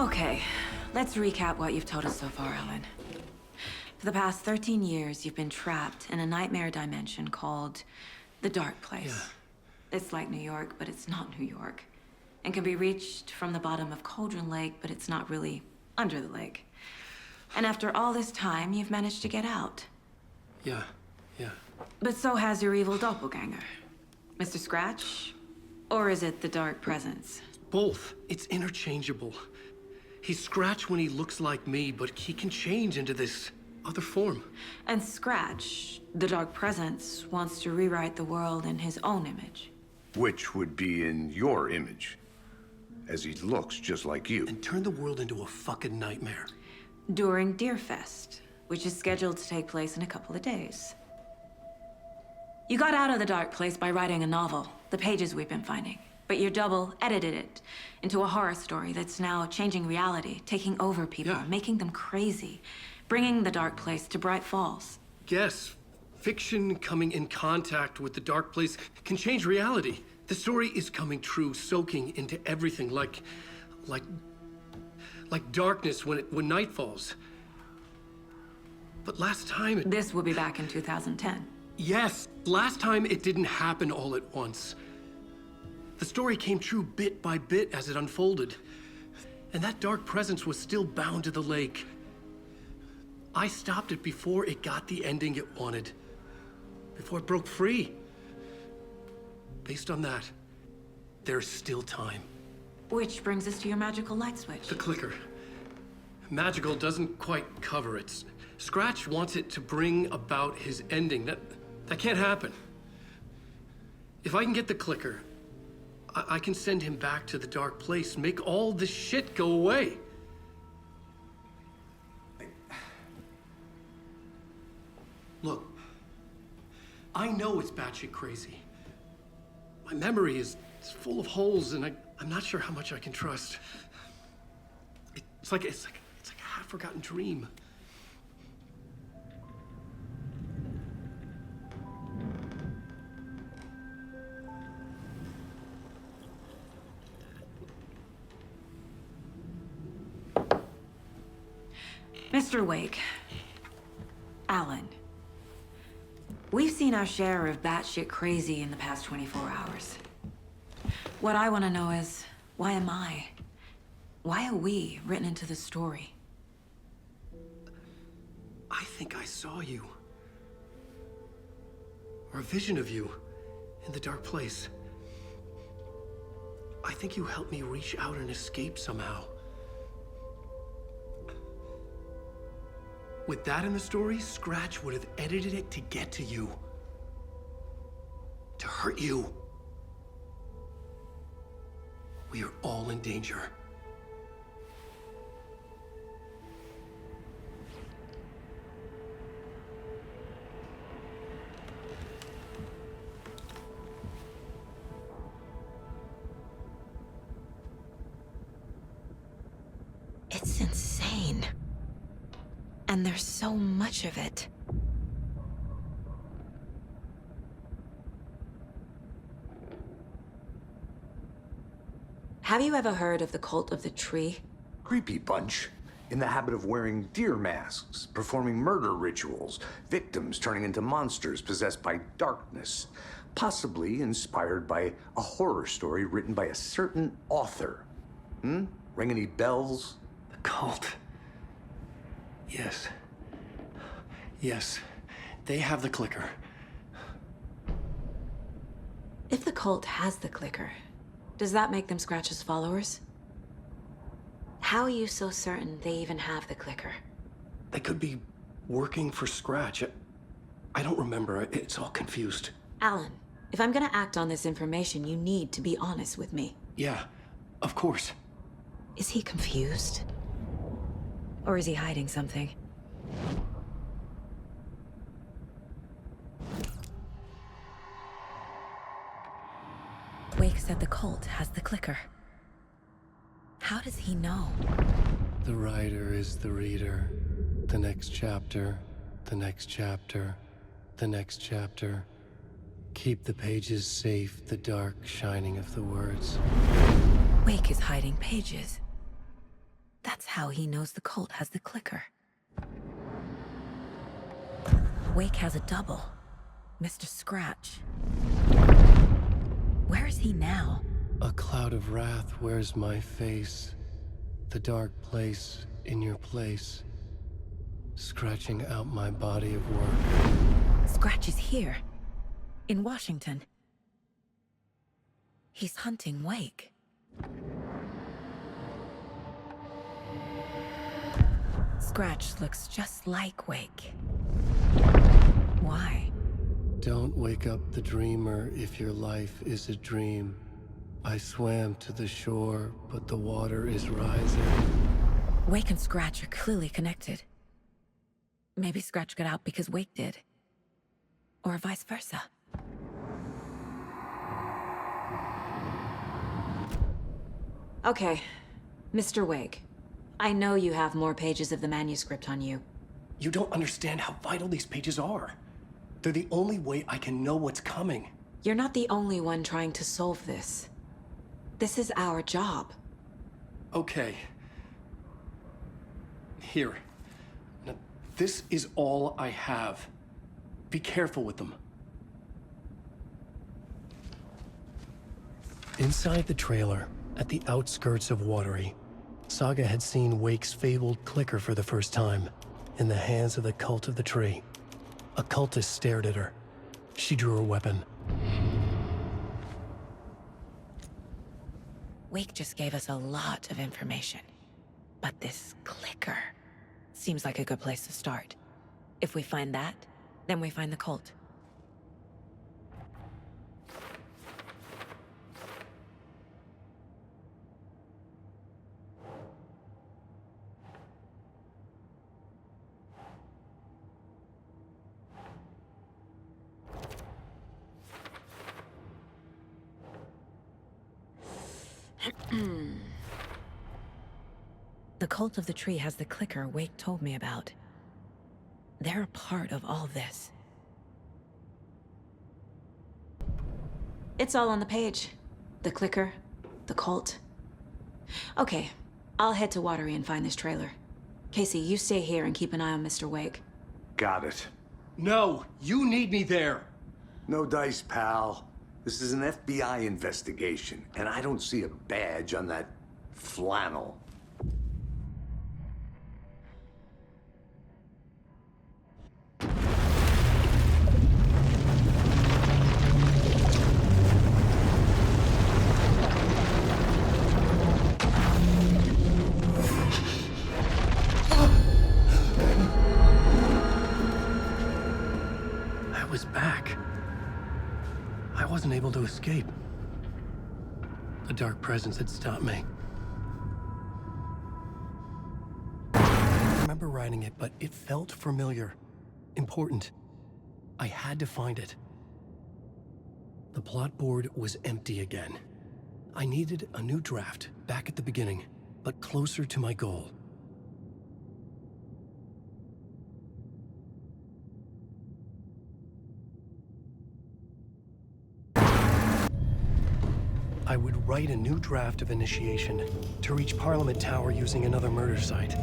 Okay, let's recap what you've told us so far, Alan. For the past 13 years, you've been trapped in a nightmare dimension called the Dark Place. Yeah. It's like New York, but it's not New York. And can be reached from the bottom of Cauldron Lake, but it's not really under the lake. And after all this time, you've managed to get out. Yeah. But so has your evil doppelganger. Mr. Scratch? Or is it the Dark Presence? Both. It's interchangeable. He's Scratch when he looks like me, but he can change into this other form. And Scratch, the Dark Presence, wants to rewrite the world in his own image. Which would be in your image, as he looks just like you. And turn the world into a fucking nightmare. During Deerfest, which is scheduled to take place in a couple of days. You got out of the Dark Place by writing a novel, the pages we've been finding. But your double edited it into a horror story that's now changing reality, taking over people, Yeah. making them crazy, bringing the Dark Place to Bright Falls. Yes, fiction coming in contact with the Dark Place can change reality. The story is coming true, soaking into everything like darkness when night falls. But last time it... This will be back in 2010. Yes, last time it didn't happen all at once. The story came true bit by bit as it unfolded. And that dark presence was still bound to the lake. I stopped it before it got the ending it wanted. Before it broke free. Based on that, there's still time. Which brings us to your magical light switch. The clicker. Magical doesn't quite cover it. Scratch wants it to bring about his ending. That can't happen. If I can get the clicker, I can send him back to the Dark Place, make all this shit go away. Look, I know it's batshit crazy. My memory is full of holes, and I'm not sure how much I can trust. It's like a half-forgotten dream. Mr. Wake, Alan, we've seen our share of batshit crazy in the past 24 hours. What I want to know is, why am I? Why are we written into the story? I think I saw you. Or a vision of you in the Dark Place. I think you helped me reach out and escape somehow. With that in the story, Scratch would have edited it to get to you. To hurt you. We are all in danger. It's insane. And there's so much of it. Have you ever heard of the Cult of the Tree? Creepy bunch. In the habit of wearing deer masks, performing murder rituals, victims turning into monsters possessed by darkness. Possibly inspired by a horror story written by a certain author. Ring any bells? The cult. Yes. Yes. They have the clicker. If the cult has the clicker, does that make them Scratch's followers? How are you so certain they even have the clicker? They could be working for Scratch. I don't remember. It's all confused. Alan, if I'm gonna act on this information, you need to be honest with me. Yeah, of course. Is he confused? Or is he hiding something? Wake said the cult has the clicker. How does he know? The writer is the reader. The next chapter, the next chapter, the next chapter. Keep the pages safe, the dark shining of the words. Wake is hiding pages. how he knows the cult has the clicker. Wake has a double. Mr. Scratch. Where is he now? A cloud of wrath wears my face. The dark place in your place. Scratching out my body of work. Scratch is here. In Washington. He's hunting Wake. Scratch looks just like Wake. Why? Don't wake up the dreamer if your life is a dream. I swam to the shore, but the water is rising. Wake and Scratch are clearly connected. Maybe Scratch got out because Wake did. Or vice versa. Okay, Mr. Wake. I know you have more pages of the manuscript on you. You don't understand how vital these pages are. They're the only way I can know what's coming. You're not the only one trying to solve this. This is our job. Okay. Here. Now, this is all I have. Be careful with them. Inside the trailer, at the outskirts of Watery, Saga had seen Wake's fabled clicker for the first time, in the hands of the Cult of the Tree. A cultist stared at her. She drew her weapon. Wake just gave us a lot of information. But this clicker seems like a good place to start. If we find that, then we find the cult. The Cult of the Tree has the clicker Wake told me about. They're a part of all this. It's all on the page. The clicker, the cult. Okay, I'll head to Watery and find this trailer. Casey, you stay here and keep an eye on Mr. Wake. Got it. No, you need me there. No dice, pal. This is an FBI investigation, and I don't see a badge on that flannel. I was back. I wasn't able to escape. A dark presence had stopped me. I remember writing it, but it felt familiar. Important. I had to find it. The plot board was empty again. I needed a new draft, back at the beginning, but closer to my goal. I would write a new draft of initiation to reach Parliament Tower using another murder site.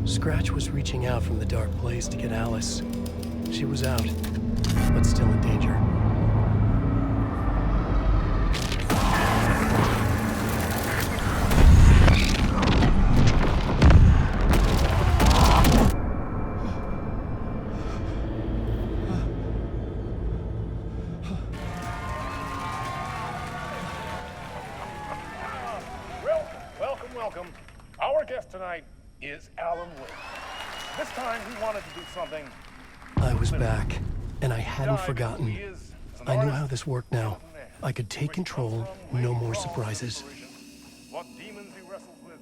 Scratch was reaching out from the dark place to get Alice. She was out, but still in danger. Welcome. Our guest tonight is Alan Wake. This time he wanted to do something. I was back, and I hadn't forgotten. I knew how this worked now. I could take control, no more surprises. What demons he wrestles with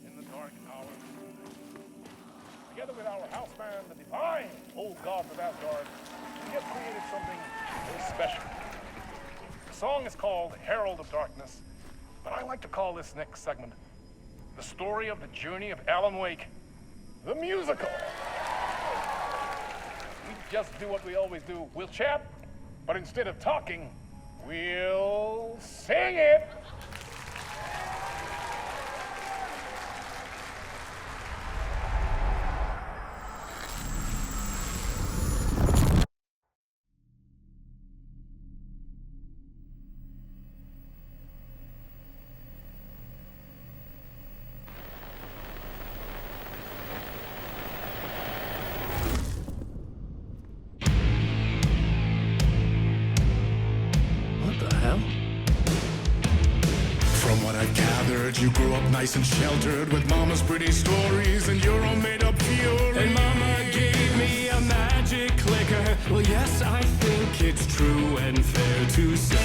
in the dark hour. Together with our house band, the divine old gods of Asgard, we have created something very special. The song is called Herald of Darkness, but I like to call this next segment the story of the journey of Alan Wake, the musical. We just do what we always do. We'll chat, but instead of talking, we'll sing it. heard you grew up nice and sheltered with mama's pretty stories and your own made-up fury. And mama gave me a magic clicker. Well, yes, I think it's true and fair to say.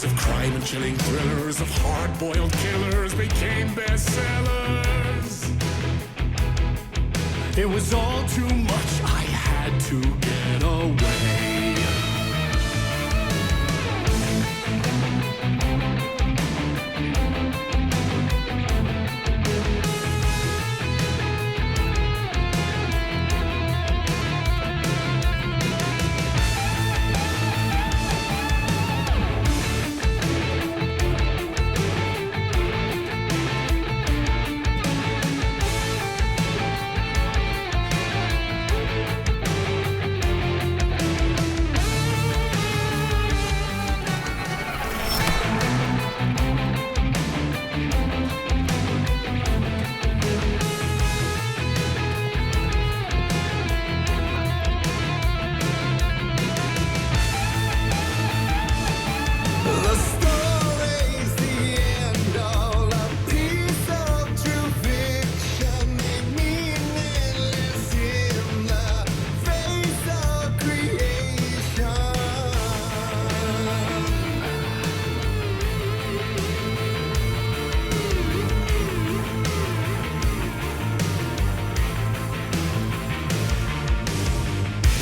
Of crime and chilling thrillers of hard-boiled killers became bestsellers. It was all too much, I had to get away.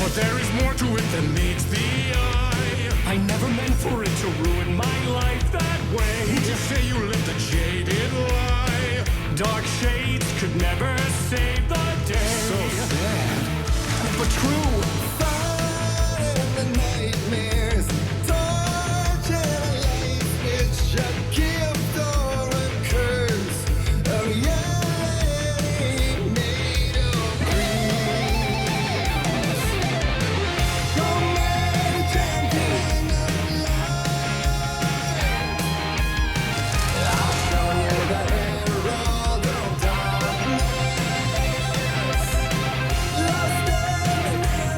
But there is more to it than meets the eye. I never meant for it to ruin my life that way. You just say you lived a jaded lie. Dark shades could never save the day. So sad, but true. Fire in the nightmares, torture life. It's a gift or a curse. A reality made of dreams. So many champion of life. I'll show you the herald of darkness. Lost in the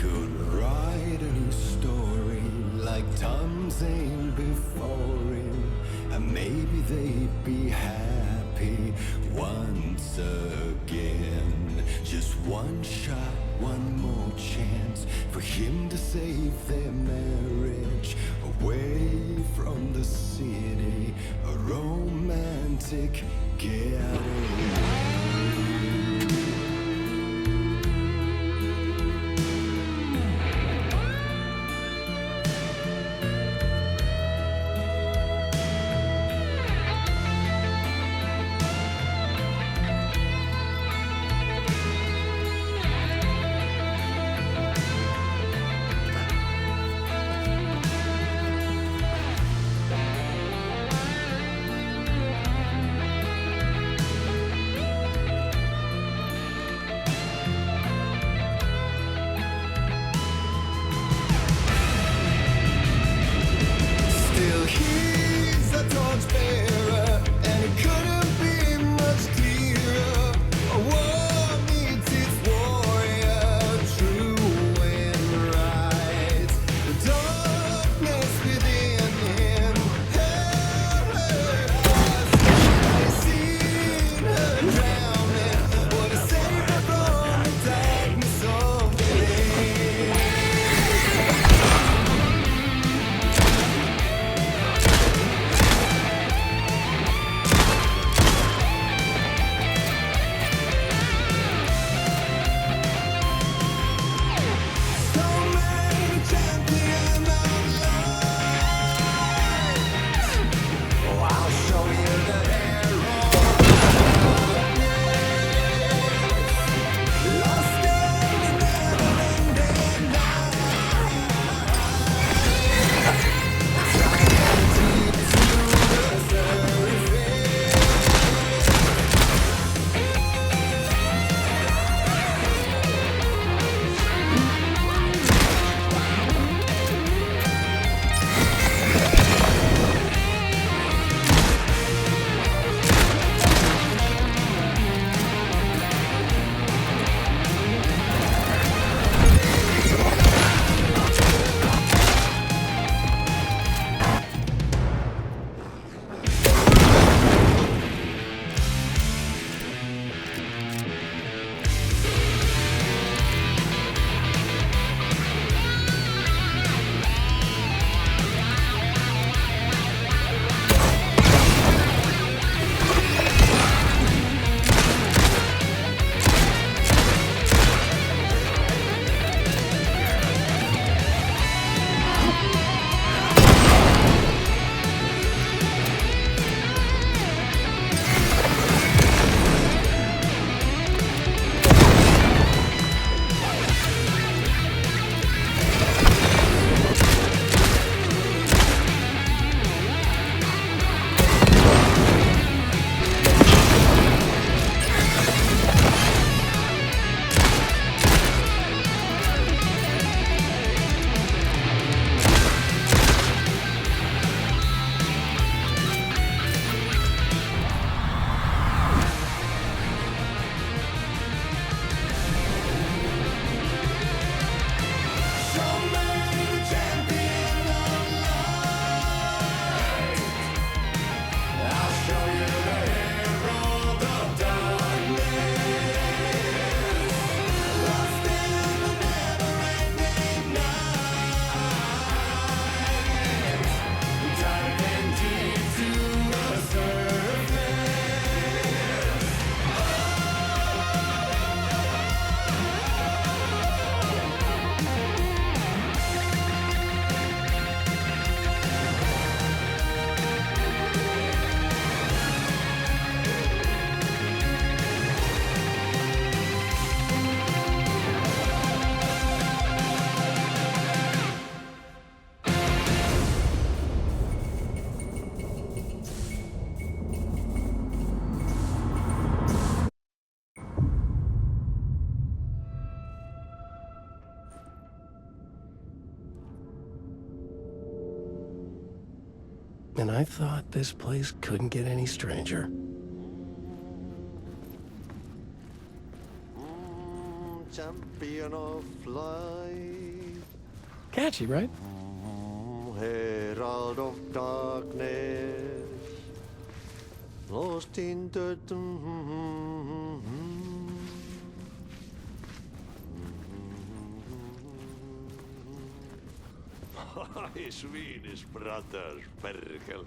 could write a new story like Tom's ain't before him, and maybe they'd be happy once again. Just one shot, one more chance for him to save their marriage away from the city, a romantic getaway. And I thought this place couldn't get any stranger. champion of light. Catchy, right? Herald of darkness, lost in the Hi, Swedish brothers, perkele.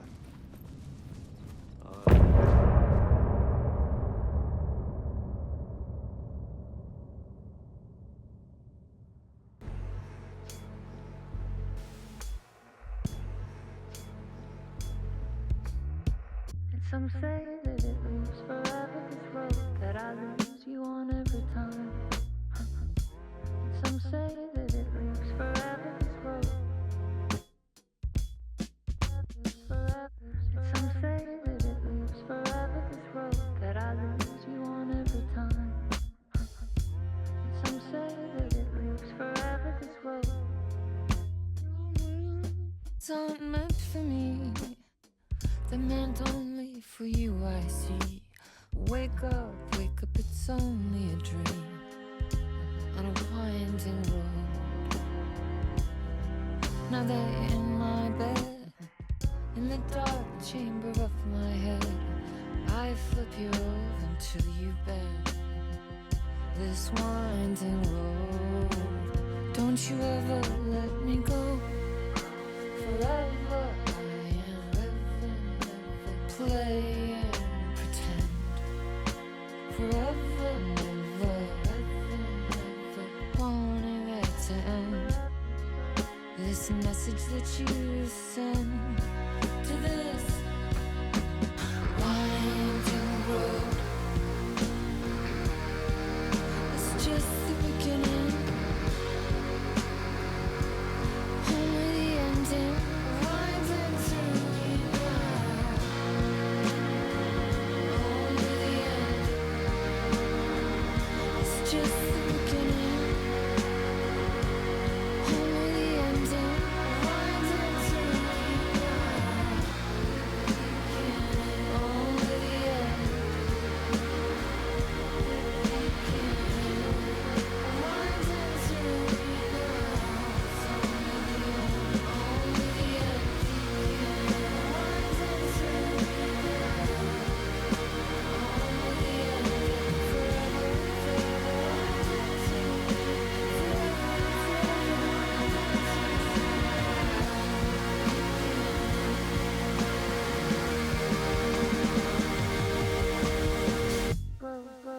Some say that it moves forever, this road that I lose you on every time. Some say that it moves forever, this road. Some say that it moves forever, this road that I lose you on every time. Some say that it moves forever, this road. It's not meant for me. The meant only for you, I see. Wake up, it's only a dream on a winding road. Now they're in my bed, in the dark chamber of my head. I flip you over until you bend this winding road. Don't you ever let me go. Forever play and pretend. Forever, never, wanting it to end. This message that you send to this winding road. It's just the beginning. Only the ending. Winding through me now. Just the beginning, only the ending. Winding through me now. Only the end. Winding through me now. Only the end. Winding through me now. Only the end. Forever.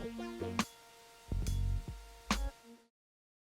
Bro.